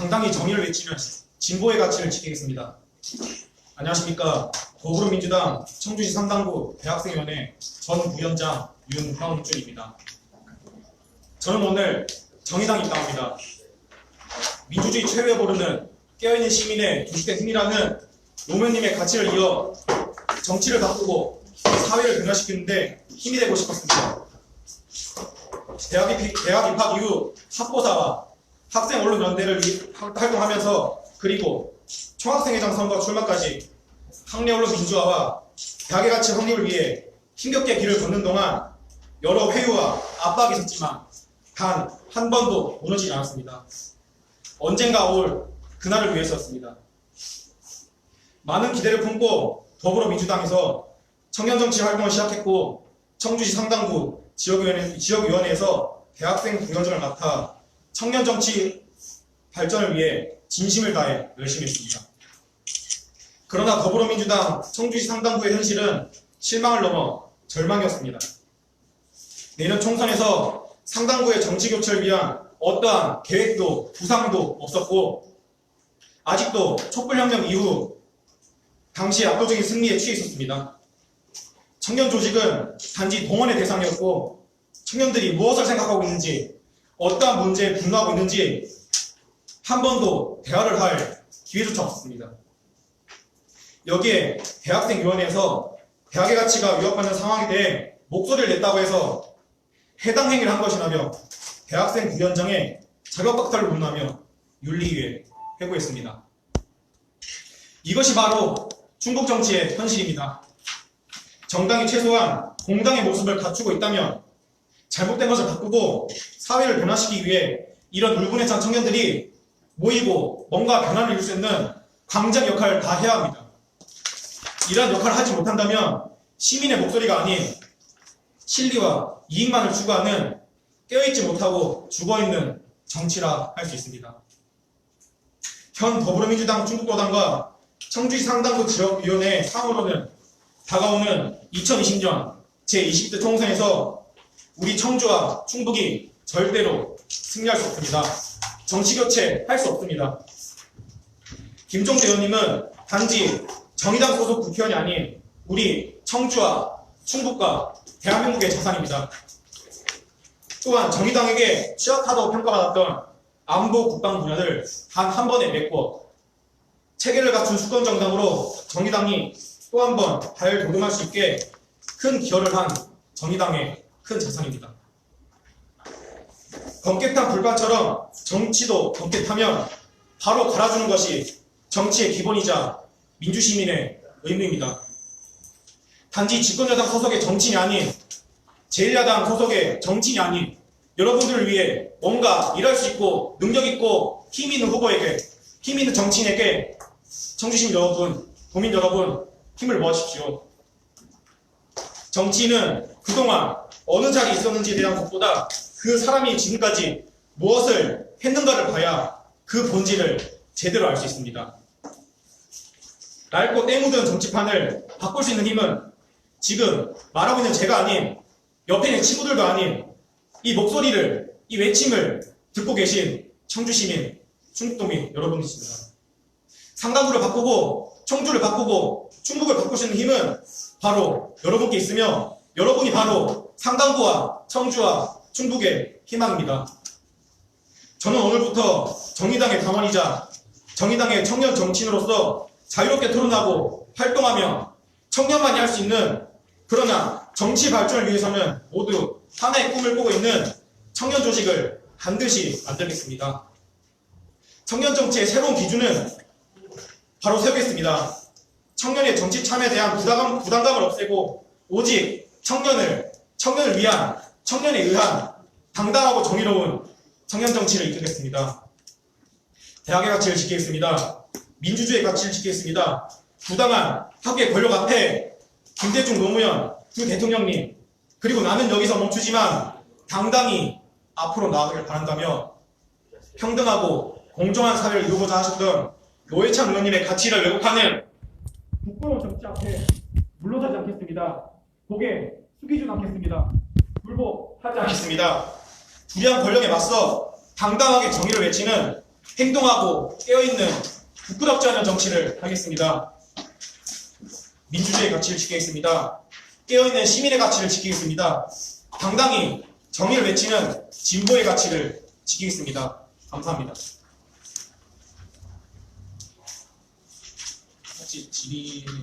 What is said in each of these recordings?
당당히 정의를 외치는 진보의 가치를 지키겠습니다. 안녕하십니까. 더불어민주당 청주시 상당구 대학생위원회 전 부위원장 윤형준입니다. 저는 오늘 정의당 입당합니다. 민주주의 최후에 오르는 깨어있는 시민의 조직된 힘이라는 노무현님의 가치를 이어 정치를 바꾸고 사회를 변화시키는데 힘이 되고 싶었습니다. 대학 입학 이후 학보사와 학생언론연대를 활동하면서 그리고 총학생회장 선거 출마까지 학내언론 민주화와 대학의 가치 확립을 위해 힘겹게 길을 걷는 동안 여러 회유와 압박이 있었지만 단 한 번도 무너지지 않았습니다. 언젠가 올 그날을 위해서였습니다. 많은 기대를 품고 더불어민주당에서 청년정치 활동을 시작했고 청주시 상당구 지역위원회에서 대학생 부위원장을 맡아 청년정치 발전을 위해 진심을 다해 열심히 했습니다. 그러나 더불어민주당 청주시 상당구의 현실은 실망을 넘어 절망이었습니다. 내년 총선에서 상당구의 정치교체를 위한 어떠한 계획도 구상도 없었고 아직도 촛불혁명 이후 당시 압도적인 승리에 취해 있었습니다. 청년 조직은 단지 동원의 대상이었고 청년들이 무엇을 생각하고 있는지 어떠한 문제에 분노하고 있는지 한 번도 대화를 할 기회조차 없었습니다. 여기에 대학생위원회에서 대학의 가치가 위협받는 상황에 대해 목소리를 냈다고 해서 해당 행위를 한 것이라며 대학생 부위원장의 자격박탈을 논하며 윤리위에 회고했습니다. 이것이 바로 중국 정치의 현실입니다. 정당이 최소한 공당의 모습을 갖추고 있다면 잘못된 것을 바꾸고 사회를 변화시키기 위해 이런 울분에 찬 청년들이 모이고 뭔가 변화를 이룰 수 있는 광장 역할을 다 해야 합니다. 이러한 역할을 하지 못한다면 시민의 목소리가 아닌 실리와 이익만을 추구하는 깨어있지 못하고 죽어있는 정치라 할 수 있습니다. 현 더불어민주당 충북도당과 청주시 상당구 지역위원회 상호로는 다가오는 2020년 제20대 총선에서 우리 청주와 충북이 절대로 승리할 수 없습니다. 정치교체 할 수 없습니다. 김종대 의원님은 단지 정의당 소속 국회의원이 아닌 우리 청주와 충북과 대한민국의 자산입니다. 또한 정의당에게 취약하다고 평가받았던 안보 국방 분야를 단 한 번에 메꿔 체계를 갖춘 수권정당으로 정의당이 또 한 번 발돋움할 수 있게 큰 기여를 한 정의당의 큰 자산입니다. 번개탄 불판처럼 정치도 번개타면 바로 갈아주는 것이 정치의 기본이자 민주시민의 의무입니다. 단지 집권여당 소속의 정치인이 아닌 제1야당 소속의 정치인이 아닌 여러분들을 위해 뭔가 일할 수 있고 능력 있고 힘 있는 후보에게 힘 있는 정치인에게 청주시민 여러분, 국민 여러분 힘을 모아주십시오. 정치인은 그동안 어느 자리에 있었는지에 대한 것보다 그 사람이 지금까지 무엇을 했는가를 봐야 그 본질을 제대로 알 수 있습니다. 낡고 때 묻은 정치판을 바꿀 수 있는 힘은 지금 말하고 있는 제가 아닌 옆에 있는 친구들도 아닌 이 목소리를, 이 외침을 듣고 계신 청주시민, 충북도민 여러분이십니다. 상당구를 바꾸고 청주를 바꾸고 충북을 바꿀 수 있는 힘은 바로 여러분께 있으며 여러분이 바로 상당구와 청주와 충북의 희망입니다. 저는 오늘부터 정의당의 당원이자 정의당의 청년 정치인으로서 자유롭게 토론하고 활동하며 청년만이 할 수 있는 그러나 정치 발전을 위해서는 모두 하나의 꿈을 꾸고 있는 청년 조직을 반드시 만들겠습니다. 청년 정치의 새로운 기준은 바로 세우겠습니다. 청년의 정치 참여에 대한 부담감을 없애고 오직 청년을 위한 청년에 의한 당당하고 정의로운 청년 정치를 이끌겠습니다. 대학의 가치를 지키겠습니다. 민주주의의 가치를 지키겠습니다. 부당한 학계 권력 앞에 김대중 노무현 두 대통령님 그리고 나는 여기서 멈추지만 당당히 앞으로 나아가길 바란다며 평등하고 공정한 사회를 이루고자 하셨던 노회찬 의원님의 가치를 왜곡하는 부끄러운 정치 앞에 물러서지 않겠습니다. 고개 숙이지 않겠습니다. 굴복하지 않겠습니다. 불의한 권력에 맞서 당당하게 정의를 외치는 행동하고 깨어있는 부끄럽지 않은 정치를 하겠습니다. 민주주의의 가치를 지키겠습니다. 깨어있는 시민의 가치를 지키겠습니다. 당당히 정의를 외치는 진보의 가치를 지키겠습니다. 감사합니다. 혹시 질의를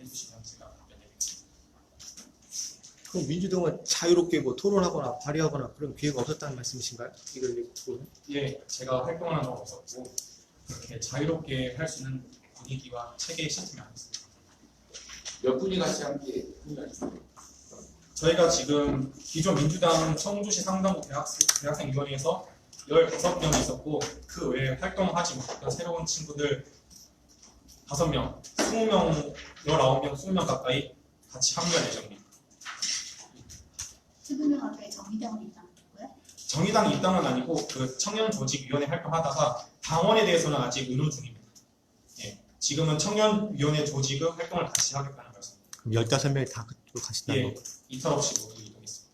해주시면 제가 답변드리겠습니다. 그럼 민주당은 자유롭게 뭐 토론하거나 발의하거나 그런 기회가 없었다는 말씀이신가요? 이걸 보면? 예, 제가 활동하는 건 없었고 그렇게 자유롭게 할 수 있는 분위기와 체계 시스템이 아니었습니다. 몇 분이 같이 함께 훈련했어요? 저희가 지금 기존 민주당 청주시 상당구 대학생위원회에서 15명이 있었고 그 외에 활동하지 못했던 새로운 친구들 5명, 20명, 19명, 20명 가까이 같이 합류할 예정입니다. 20명 가까이 정의당으로 입당했고요. 정의당 입당은 아니고 그 청년조직위원회 활동하다가 당원에 대해서는 아직 의논 중입니다. 예, 지금은 청년위원회 조직의 활동을 같이 하겠다는 말씀입니다. 그럼 15명이 다 그쪽으로 가신다는 예, 거고. 이탈 없이 모두 이동했습니다.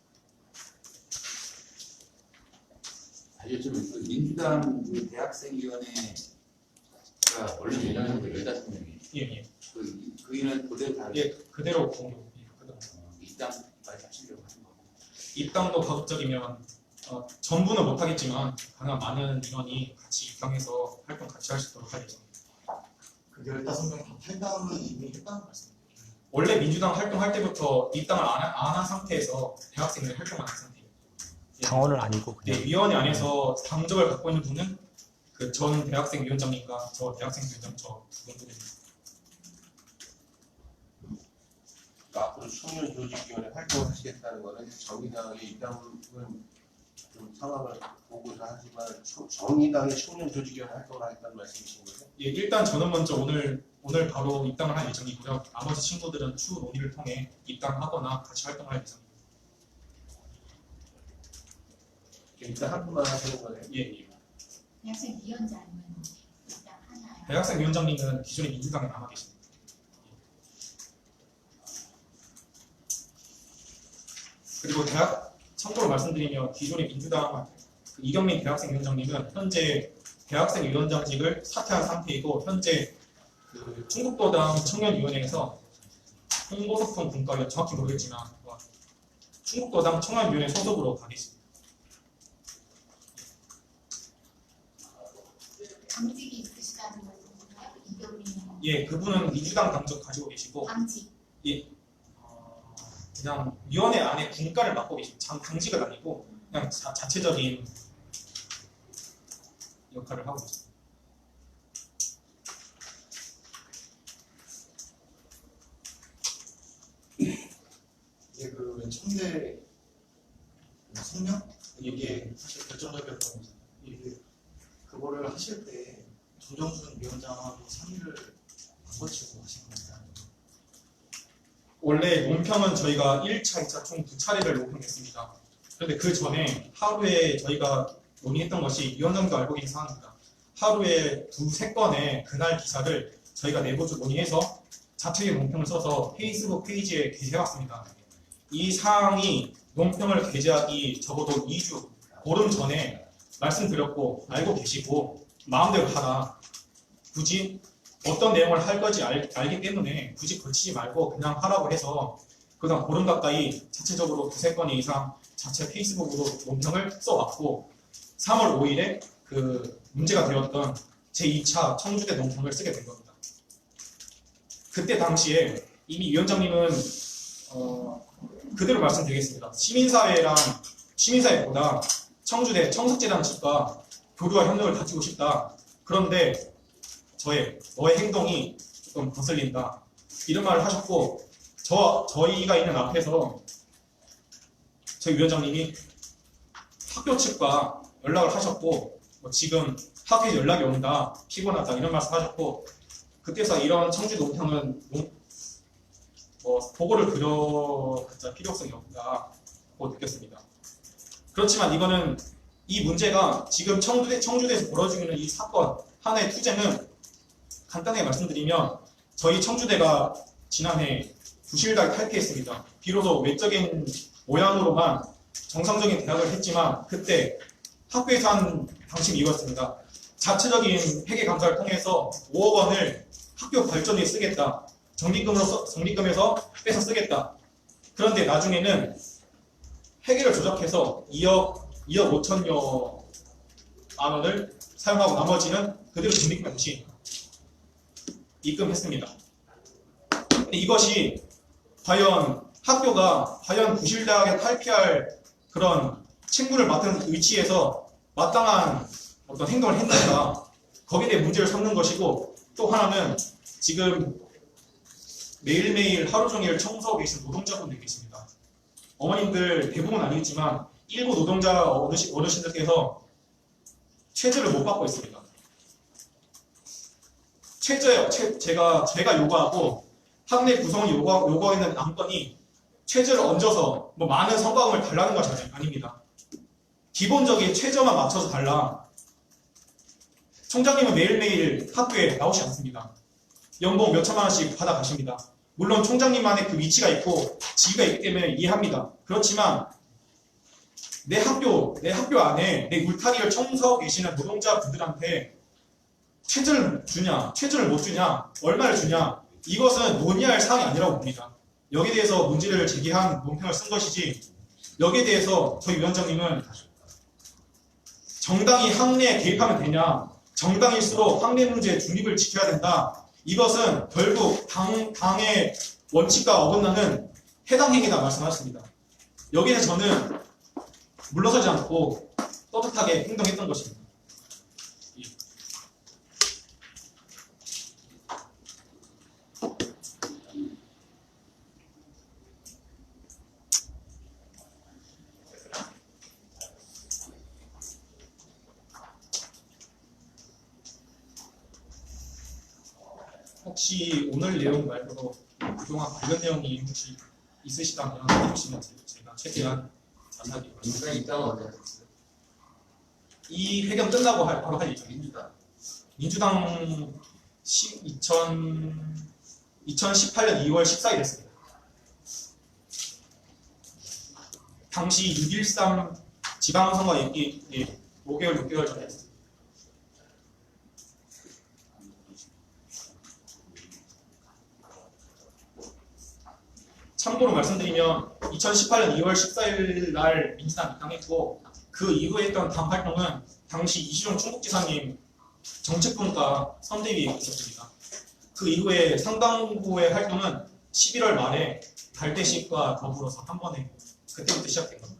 알려주면 그 민주당 그 대학생위원회가 원래 예정에서 15명이 예, 예. 그 인은 그대로 다 예, 그대로 공유. 입당까지 하시려고 하는 거고. 입당도 가급적이면 전부는 못하겠지만 가능한 많은 인원이 같이 입당해서 활동 같이 할 수 있도록 할 예정입니다. 그 15명 다 탈당을 이미 했다는 말씀입니다. 원래 민주당 활동할 때부터 입당을 안 한 상태에서 대학생들이 활동을 한 상태예요. 예. 당원은 아니고 네, 그냥. 위원회 안에서 당적을 갖고 있는 분은 그 전 대학생 위원장님과 저 대학생 위원장 저 두 분들입니다. 그러니까 앞으로 청년조직위원회 활동하시겠다는 거는 정의당의 입당은 좀 상황을 보고서 하지만 정의당의 청년조직위원회 활동을 하겠다는 말씀이신 거죠? 예, 일단 저는 먼저 오늘 바로 입당을 할 예정이고요. 나머지 친구들은 추후 논의를 통해 입당하거나 같이 활동할 예정입니다. 일단 한 분만 하시는 거네요. 예, 예. 대학생 위원장 아니면 입당하나요? 대학생 위원장님은 기존의 민주당에 남아 계십니다. 그리고 참고로 말씀드리면 기존의 민주당 그 이경민 대학생 위원장님은 현재 대학생 위원장직을 사퇴한 상태이고 현재 그 충북도당 청년위원회에서 홍보소통 분과위원 정확히 모르겠지만 충북도당 청년위원회 소속으로 가 계십니다. 당직이 있으시다는 말씀인가요? 이경민 예, 그분은 민주당 당적 가지고 계시고 당직. 예, 그냥 위원회 안에 분과를 맡고 계십니다. 당직은 아니고 그냥 자체적인 역할을 하고 있습니다. 이게 그 청대 성명? 이게 사실 결정적이었던 거잖아요. 이게 그거를 하실 때 조정순 위원장하고 상의를 안 거치고 하신 건가요? 원래 논평은 저희가 1차, 2차 총 2차례를 논평했습니다. 그런데 그 전에 하루에 저희가 논의했던 것이 위원장도 알고 계신 사항입니다. 하루에 2-3건의 그날 기사를 저희가 내부적으로 논의해서 자체의 논평을 써서 페이스북 페이지에 게재해왔습니다. 이 사항이 논평을 게재하기 적어도 2주, 보름 전에 말씀드렸고 알고 계시고 마음대로 하라. 굳이 어떤 내용을 할 건지 알기 때문에 굳이 거치지 말고 그냥 하라고 해서 그다음 보름 가까이 자체적으로 2-3건 이상 자체 페이스북으로 논평을 써왔고 3월 5일에 그 문제가 되었던 제2차 청주대 논평을 쓰게 된 겁니다. 그때 당시에 이미 위원장님은 그대로 말씀드리겠습니다. 시민사회보다 청주대 청석재단 측과 교류와 협력을 다지고 싶다. 그런데 너의 행동이 조금 거슬린다. 이런 말을 하셨고 저희가 있는 앞에서 저희 위원장님이 학교 측과 연락을 하셨고 지금 학교에 연락이 온다. 피곤하다. 이런 말씀 하셨고 그때서 이런 청주 논평은 보고를 그려갈 필요성이 없다고 느꼈습니다. 그렇지만 이 문제가 지금 청주대에서 벌어지고 있는 이 사건 하나의 투쟁은 간단하게 말씀드리면 저희 청주대가 지난해 부실하게 탈피했습니다. 비로소 외적인 모양으로만 정상적인 대학을 했지만 그때 학교에서 한 방침이 이거였습니다. 자체적인 회계 감사를 통해서 5억 원을 학교 발전에 쓰겠다. 적립금에서 빼서 쓰겠다. 그런데 나중에는 회계를 조작해서 2억 5천여만 원을 사용하고 나머지는 그대로 적립금 없이 입금했습니다. 근데 이것이 과연 학교가 과연 부실대학에 탈피할 그런 책무를 맡은 위치에서 마땅한 어떤 행동을 했는가, 거기에 대해 문제를 삼는 것이고, 또 하나는 지금 매일매일 하루 종일 청소하고 계신 노동자분들 계십니다. 어머님들 대부분 아니겠지만 일부 노동자 어르신들께서 최저를 못 받고 있습니다. 최저요. 제가 요구하고 학내 구성원이 요구하고 있는 안건이 최저를 얹어서 뭐 많은 성과금을 달라는 것이 아닙니다. 기본적인 최저만 맞춰서 달라. 총장님은 매일매일 학교에 나오지 않습니다. 연봉 몇 천만 원씩 받아가십니다. 물론 총장님만의 그 위치가 있고 지위가 있기 때문에 이해합니다. 그렇지만 내 학교 안에 내 울타리를 청소하고 계시는 노동자분들한테 최저를 주냐, 최저를 못 주냐, 얼마를 주냐, 이것은 논의할 사항이 아니라고 봅니다. 여기에 대해서 문제를 제기한 논평을 쓴 것이지, 여기에 대해서 저희 위원장님은 정당이 학내에 개입하면 되냐, 정당일수록 학내 문제의 중립을 지켜야 된다, 이것은 결국 당의 원칙과 어긋나는 해당 행위다 말씀하셨습니다. 여기에 저는 물러서지 않고 떳떳하게 행동했던 것입니다. 혹시 오늘 내용 말고도 그동안 관련 내용이 혹시 있으시다면 해주시면 제가 최대한 자세하게 민주당 입장은 어떻게 됐어요? 이 회견 끝나고 바로 할 예정입니다. 민주당 2018년 2월 14일 했습니다. 당시 6.13 지방선거 있기 5개월, 6개월 전에 했습니다. 참고로 말씀드리면 2018년 2월 14일 날 민주당 입당했고, 그 이후에 했던 당 활동은 당시 이시종 충북지사님 정책분과 선대위에 있었습니다. 그 이후에 상당부의 활동은 11월 말에 달대식과 더불어서 한 번에 그때부터 시작된 겁니다.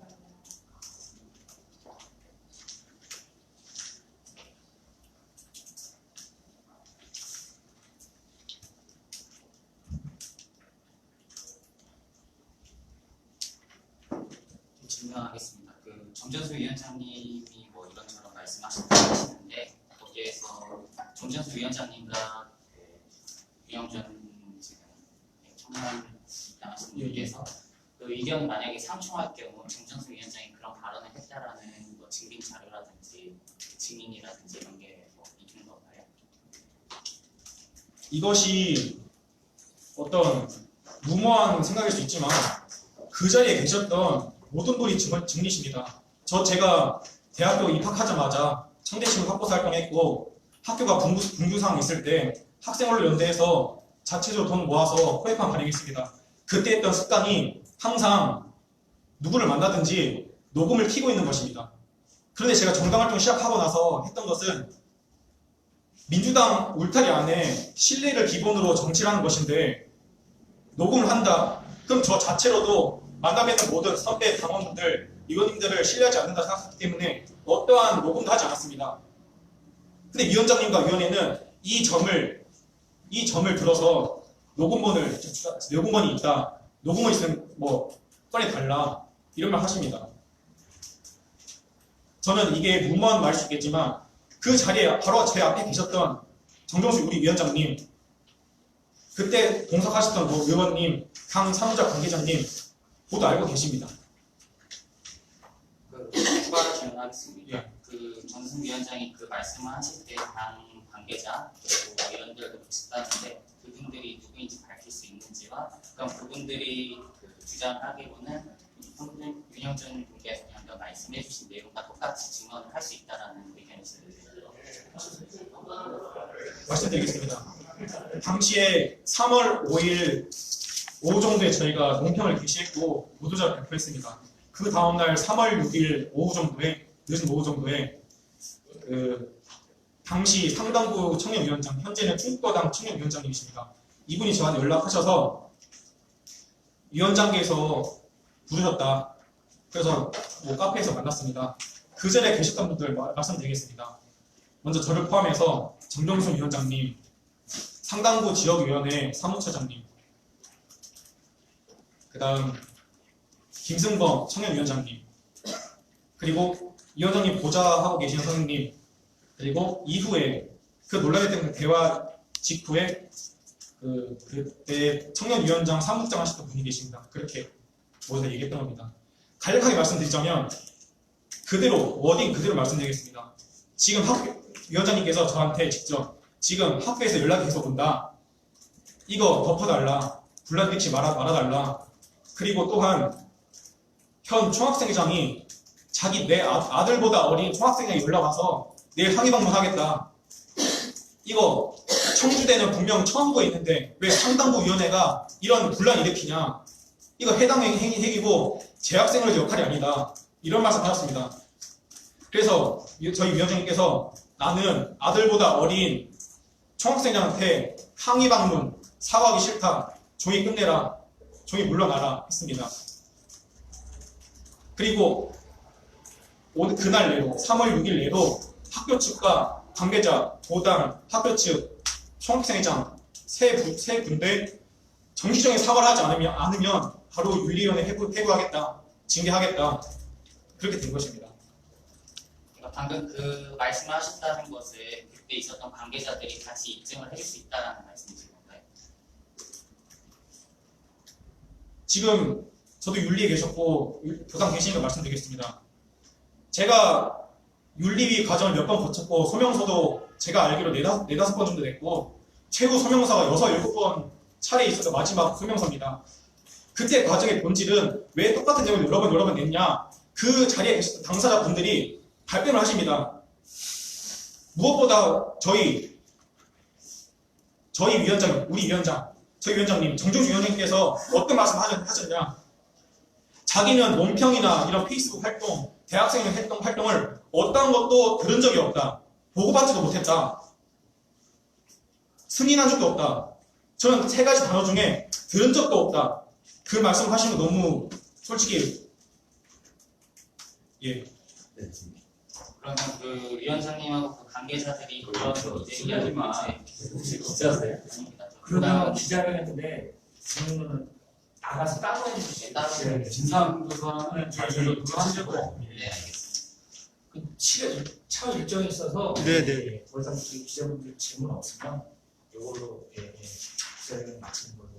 질문하겠습니다. 그 정전수 위원장님이 뭐 이런저런 말씀하시는데, 거기에서 정전수 위원장님과 유영전 지금 청년 나가신 분께서 그 의견이 만약에 상충할 경우 정전수 위원장이 그런 발언을 했다라는 뭐 증빙 자료라든지 증인이라든지 이런 게뭐 있는 건가요? 이것이 어떤 무모한 생각일 수 있지만 그 자리에 계셨던 모든 분이 증리십니다. 제가 대학교 입학하자마자 청대신문 확보사 활동했고, 학교가 분규상 있을 때 학생원로 연대해서 자체적으로 돈 모아서 코에판 발행했습니다. 그때 했던 습관이 항상 누구를 만나든지 녹음을 켜고 있는 것입니다. 그런데 제가 정당활동 시작하고 나서 했던 것은 민주당 울타리 안에 신뢰를 기본으로 정치를 하는 것인데, 녹음을 한다. 그럼 저 자체로도 만나뵙는 모든 선배 당원분들, 의원님들을 신뢰하지 않는다 생각했기 때문에 어떠한 녹음도 하지 않았습니다. 근데 위원장님과 위원회는 이 점을 들어서 녹음본이 있다. 녹음본 있으면 뭐 꺼내달라. 이런 말 하십니다. 저는 이게 무모한 말일 수 있겠지만 그 자리에 바로 제 앞에 계셨던 정정수 우리 위원장님, 그때 공석하셨던 뭐 의원님, 당 사무자 관계자님 모두 알고 계십니다. 추가로 질문하겠습니다. 예. 그 전승 위원장이 그 말씀을 하실 때 당 관계자 그리고 위원들도 계셨다는데 그분들이 누구인지 밝힐 수 있는지와, 그럼 그분들이 그 주장하기로는 윤영준 분께서 방금 말씀해주신 내용과 똑같이 증언을 할 수 있다라는 의견이 있어요. 말씀드리겠습니다. 당시에 3월 5일 오후 정도에 저희가 논평을 게시했고 모두자를 발표했습니다. 그 다음날 3월 6일 오후 정도에 늦은 오후 정도에 그 당시 상당부 청년위원장, 현재는 충북도당 청년위원장님이십니다. 이분이 저한테 연락하셔서 위원장께서 부르셨다. 그래서 뭐 카페에서 만났습니다. 그 전에 계셨던 분들 말씀드리겠습니다. 먼저 저를 포함해서 정정순 위원장님, 상당부 지역위원회 사무처장님, 그 다음 김승범 청년위원장님, 그리고 위원장님 보좌하고 계시는 선생님, 그리고 이후에 그 논란이 때문에 대화 직후에 그때 청년위원장 사무국장 하셨던 분이 계십니다. 그렇게 모두 다 얘기했던 겁니다. 간략하게 말씀드리자면 그대로 워딩 그대로 말씀드리겠습니다. 지금 위원장님께서 저한테 직접 지금 학교에서 연락이 계속 온다. 이거 덮어달라. 불러들이지 말아달라. 그리고 또한 현 총학생회장이 자기 내 아들보다 어린 총학생회장이 연락와서 내일 항의 방문하겠다. 이거 청주대는 분명 처음부에 있는데 왜 상당부위원회가 이런 분란 일으키냐. 이거 해당 행위고 재학생으로의 역할이 아니다. 이런 말씀 하셨습니다. 그래서 저희 위원장님께서 나는 아들보다 어린 총학생장한테 항의 방문 사과하기 싫다. 조용히 끝내라. 조용히 물러나라 했습니다. 그리고 오늘 그날 내로 3월 6일 내로 학교 측과 관계자, 도당, 학교 측, 총학생회장 세 군데 정식적인 사과를 하지 않으면 바로 윤리위원회 해부하겠다. 징계하겠다. 그렇게 된 것입니다. 그러니까 방금 그 말씀하셨다는 것을 그때 있었던 관계자들이 같이 입증을 해줄 수 있다는 말씀이신 건가요? 지금 저도 윤리에 계셨고 도당 계시니까 말씀드리겠습니다. 제가 윤리위 과정을 몇 번 거쳤고 소명서도 제가 알기로 4-5번 정도 냈고 최후 소명서가 6-7번 차례 있어서 마지막 소명서입니다. 그때 과정의 본질은 왜 똑같은 내용을 여러 번 냈냐. 그 자리에 계셨던 당사자분들이 발뺌을 하십니다. 무엇보다 저희 위원장, 저희 위원장님, 정종주 위원장님께서 어떤 말씀 하셨냐. 자기는 논평이나 이런 페이스북 활동, 대학생회 활동을 어떤 것도 들은 적이 없다. 보고받지도 못했다. 승인한 적도 없다. 저는 3가지 단어 중에 들은 적도 없다. 그 말씀 하시는 거 너무 솔직히 예. 그러면 그 위원장님하고 그 관계자들이 그런 이제 하지만 혹시 기자세요? 아닙니다. 그러면 기자를 했는데 질문은 나가서 따로 해주시죠. 따로 진상조사는 저희도 그거 하시고 네, 알겠습니다. 그 차후 일정이 있어서 네네. 더 이상 기자분들 질문 없으면 이걸로 기자회견 마치는 걸로